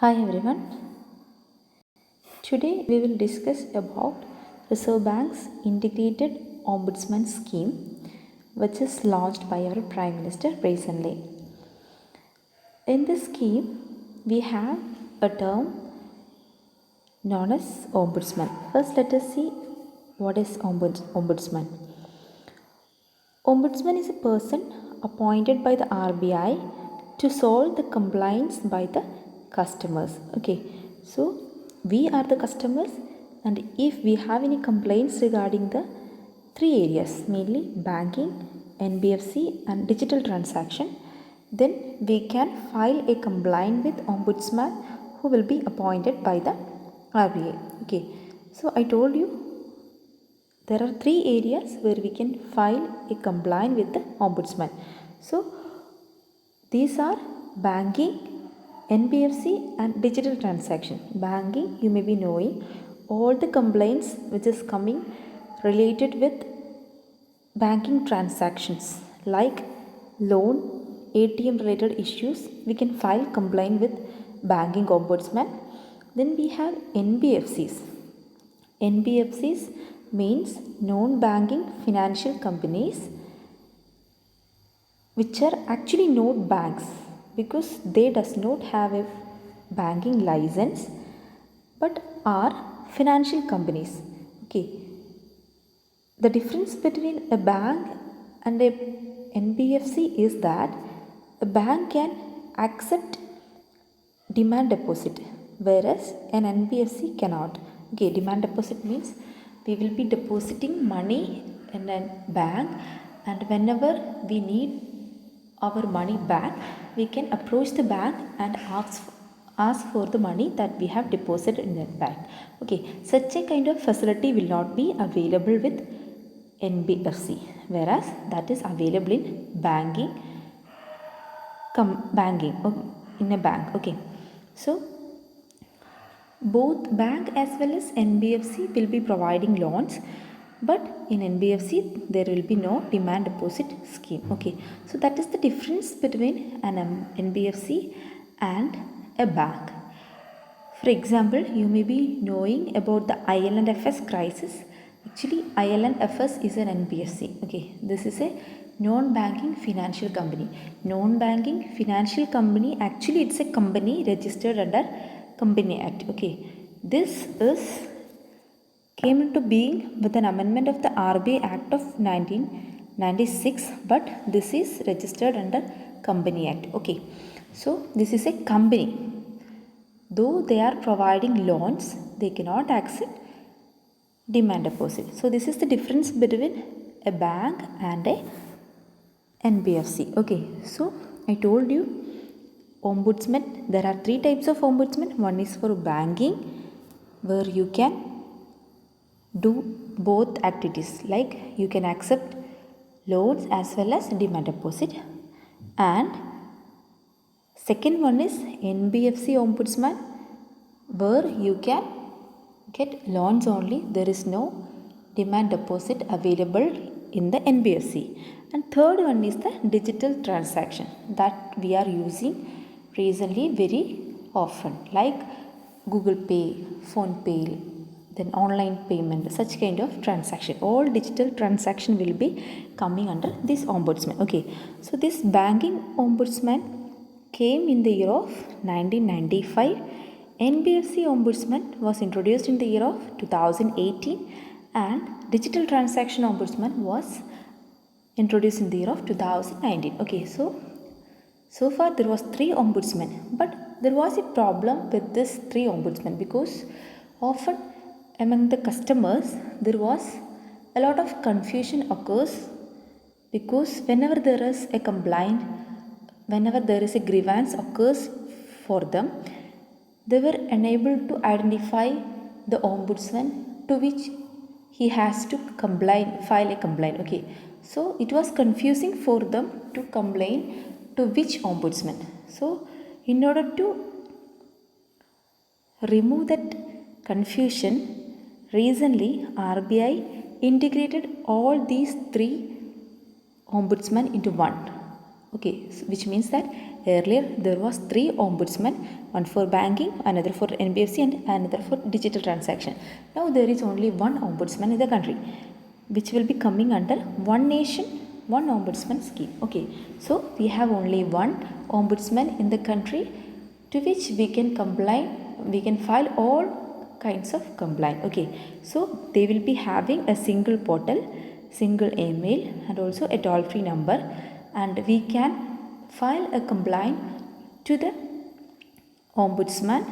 Hi everyone. Today we will discuss about Reserve Bank's integrated ombudsman scheme which is launched by our Prime Minister recently. In this scheme we have a term known as ombudsman. First let us see what is ombudsman. Ombudsman is a person appointed by the RBI to solve the complaints by the customers. Okay, so we are the customers, and if we have any complaints regarding the three areas, mainly banking, NBFC and digital transaction, then we can file a complaint with ombudsman who will be appointed by the RBI. Okay, so I told you there are three areas where we can file a complaint with the ombudsman. So these are banking, NBFC and digital transaction. Banking, you may be knowing all the complaints which is coming related with banking transactions like loan, ATM related issues, we can file complaint with banking ombudsman. Then we have NBFCs. NBFCs means non-banking financial companies which are actually not banks because they does not have a banking license but are financial companies. Okay, the difference between a bank and a NBFC is that a bank can accept demand deposit whereas an NBFC cannot. Okay, demand deposit means we will be depositing money in a bank, and whenever we need our money back, we can approach the bank and ask for the money that we have deposited in that bank. Okay, such a kind of facility will not be available with NBFC, whereas that is available in banking in a bank. Okay, so both bank as well as NBFC will be providing loans, but in NBFC there will be no demand deposit scheme. Okay, so that is the difference between an NBFC and a bank. For example, you may be knowing about the IL&FS crisis. Actually, IL&FS is an NBFC. Okay, this is a non-banking financial company. Non-banking financial company, actually it's a company registered under Company Act. Okay, this came into being with an amendment of the RBI Act of 1996, but this is registered under Company Act. Okay, so this is a company. Though they are providing loans, they cannot accept demand deposit. So this is the difference between a bank and a NBFC. Okay, so I told you ombudsman, there are three types of ombudsman. One is for banking, where you can do both activities, like you can accept loans as well as demand deposit. And second one is NBFC ombudsman, where you can get loans only, there is no demand deposit available in the NBFC. And third one is the digital transaction that we are using recently very often, like Google Pay, Phone Pay, then online payment, such kind of transaction. All digital transaction will be coming under this ombudsman. Okay, so this banking ombudsman came in the year of 1995. NBFC ombudsman was introduced in the year of 2018, and digital transaction ombudsman was introduced in the year of 2019. Okay, so far there was three ombudsmen, but there was a problem with this three ombudsmen because often among the customers there was a lot of confusion occurs, because whenever there is a complaint, whenever there is a grievance occurs for them, they were unable to identify the ombudsman to which he has to file a complaint. Okay, so it was confusing for them to complain to which ombudsman. So in order to remove that confusion, recently RBI integrated all these three ombudsmen into one. Okay, which means that earlier there was 3 ombudsmen, one for banking, another for NBFC, and another for digital transaction. Now there is only one ombudsman in the country, which will be coming under one nation one ombudsman scheme. Okay, so we have only one ombudsman in the country to which we can complain, we can file all kinds of complaint. Okay, so they will be having a single portal, single email, and also a toll free number, and we can file a complaint to the ombudsman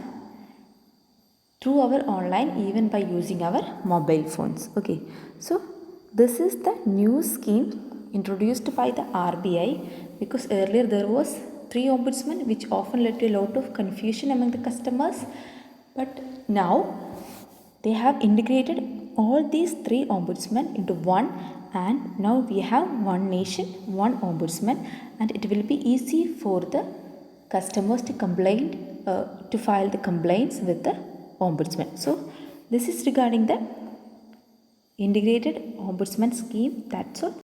through our online, even by using our mobile phones. Okay, so this is the new scheme introduced by the RBI, because earlier there was 3 ombudsmen, which often led to a lot of confusion among the customers, but now they have integrated all these 3 ombudsmen into one, and now we have one nation one ombudsman, and it will be easy for the customers to to file the complaints with the ombudsman. So this is regarding the integrated ombudsman scheme. That's all.